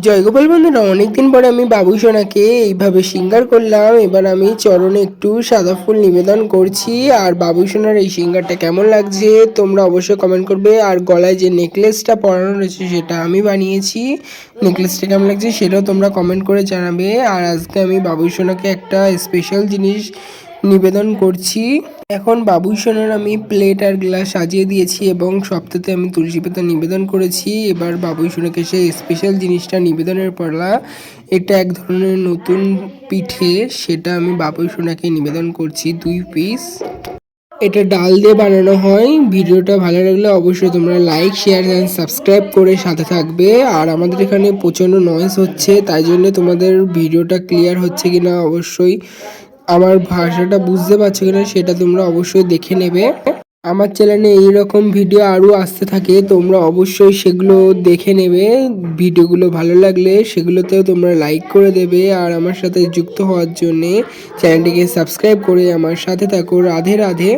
জয় গোপাল বন্ধুরা, অনেকদিন পরে আমি বাবুসোনাকে এইভাবে সিঙ্গার করলাম। এবার আমি চরণে একটু সাদা ফুল নিবেদন করছি। আর বাবুসোনার এই সিঙ্গারটা কেমন লাগছে তোমরা অবশ্যই কমেন্ট করবে। আর গলায় যে নেকলেসটা পরানো রয়েছে সেটা আমি বানিয়েছি। নেকলেসটা কেমন লাগছে সেটাও তোমরা কমেন্ট করে জানাবে। আর আজকে আমি বাবুসোনাকে একটা স্পেশাল জিনিস নিবেদন করছি। এখন বাবুসোনার আমি প্লেট আর গ্লাস সাজিয়ে দিয়েছি এবং সপ্তাহে আমি তুলসী পাতা নিবেদন করেছি। এবার বাবুসোনাকে সেই স্পেশাল জিনিসটা নিবেদনের পালা। এটা এক ধরনের নতুন পিঠে, সেটা আমি বাবুসোনাকে নিবেদন করছি 2 পিস। এটা ডাল দিয়ে বানানো হয়। ভিডিওটা ভালো লাগলে অবশ্যই তোমরা লাইক, শেয়ার অ্যান্ড সাবস্ক্রাইব করে সাথে থাকবে। আর আমাদের এখানে প্রচণ্ড নয়েজ হচ্ছে, তাই জন্য তোমাদের ভিডিওটা ক্লিয়ার হচ্ছে কিনা অবশ্যই, আমার ভাষাটা বুঝতে পারছো কিনা সেটা তোমরা অবশ্যই দেখে নেবে। আমার চ্যানেলে এইরকম ভিডিও আরও আসতে থাকে, তোমরা অবশ্যই সেগুলো দেখে নেবে। ভিডিওগুলো ভালো লাগলে সেগুলোতেও তোমরা লাইক করে দেবে। আর আমার সাথে যুক্ত হওয়ার জন্যে চ্যানেলটিকে সাবস্ক্রাইব করে আমার সাথে থাকো। রাধে রাধে।